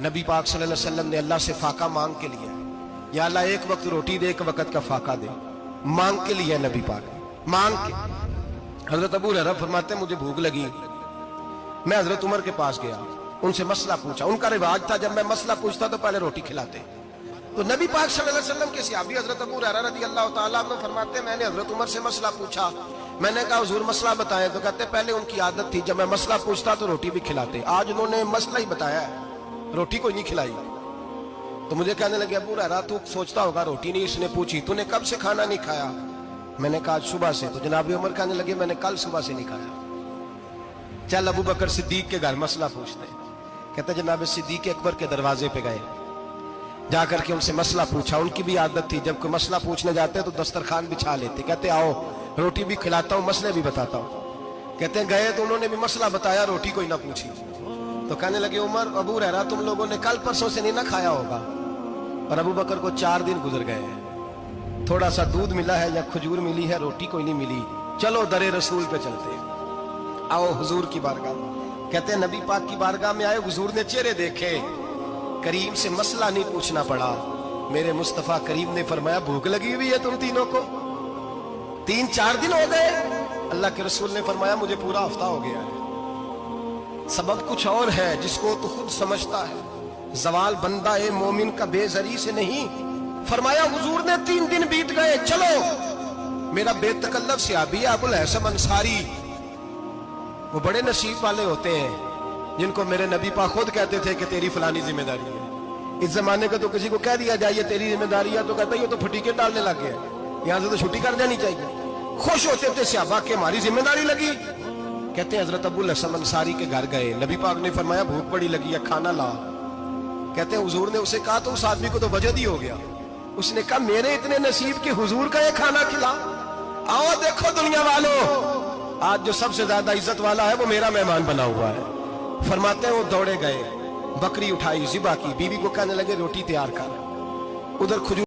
नबी पाक सल्लल्लाहु अलैहि वसल्लम ने अल्लाह से फाका मांग के लिया, या अल्लाह एक वक्त रोटी दे, एक वक्त का फाका दे, मांग के लिया नबी पाक ने, मांग के। हजरत अबू हुरैरा फरमाते मुझे भूख लगी, मैं हजरत उमर के पास गया, उनसे मसला पूछा। उनका रिवाज था जब मैं मसला पूछता तो पहले रोटी खिलाते। तो नबी पाक सल्लल्लाहु अलैहि वसल्लम के सहाबी हजरत अबू हुरैरा रज़ी अल्लाह ताला अन्हु फरमाते मैंने हजरत उमर से मसला पूछा। मैंने कहा हुजूर मसला बताएं, तो कहते पहले उनकी आदत थी जब मैं मसला पूछता तो रोटी भी खिलाते, आज उन्होंने मसला ही बताया है, रोटी कोई नहीं खिलाई। तो मुझे कहने लगे अबू हुरैरा तू सोचता होगा रोटी नहीं इसने पूछी, तूने कब से खाना नहीं खाया? मैंने कहा सुबह से। तो जनाब उमर कहने लगे मैंने कल सुबह से नहीं खाया। चल अबू बकर सिद्दीक के घर मसला पूछते। कहते जनाब सिद्दीक अकबर के दरवाजे पे गए, जाकर के उनसे मसला पूछा। उनकी भी आदत थी जब कोई मसला पूछने जाते तो दस्तरखान बिछा लेते, कहते आओ रोटी भी खिलाता हूँ मसले भी बताता हूँ। कहते गए तो उन्होंने भी मसला बताया, रोटी कोई ना पूछी। तो कहने लगे उमर अबू हुरैरा तुम लोगों ने कल परसों से नहीं ना खाया होगा। और अबू बकर को 4 दिन गुजर गए हैं, थोड़ा सा दूध मिला है या खजूर मिली है, रोटी कोई नहीं मिली। चलो दरे रसूल पे चलते, आओ हुजूर की बारगाह। कहते हैं नबी पाक की बारगाह में आए, हुजूर ने चेहरे देखे, करीम से मसला नहीं पूछना पड़ा। मेरे मुस्तफा करीम ने फरमाया भूख लगी हुई है तुम तीनों को, 3-4 दिन हो गए। अल्लाह के रसूल ने फरमाया मुझे पूरा हफ्ता हो गया है। सबब कुछ और है जिसको तो खुद समझता है, जवाल बंदा ए मोमिन का बेजरी से नहीं। फरमाया हुजूर ने 3 दिन बीत गए, चलो। मेरा बेतकल्लफ सहाबी अबुल हसन अंसारी, वो बड़े नसीब वाले होते हैं जिनको मेरे नबी पाक खुद कहते थे कि तेरी फलानी जिम्मेदारी है। इस जमाने का तो किसी को कह दिया जाए ये तेरी जिम्मेदारी है तो कहता है ये तो फटीके डालने लग गया, यहां से तो छुट्टी कर जानी चाहिए। खुश होते थे सहाबा के हमारी जिम्मेदारी लगी। कहते हैं हजरत अबुल हसन अंसारी के घर गए, नबी पाक ने फरमाया भूख बड़ी लगी है खाना ला। कहते हैं हुजूर ने उसे कहा तो उस आदमी को तो वजद ही हो गया। उसने कहा मेरे इतने नसीब के हुजूर का ये खाना खिला। आओ देखो दुनिया वालों, आज जो सबसे ज्यादा इज्जत वाला है वो मेरा मेहमान बना हुआ है। फरमाते हैं वो दौड़े गए, बकरी उठाई, ज़िबा की, बीवी को कहने लगे रोटी तैयार कर, उधर खजूर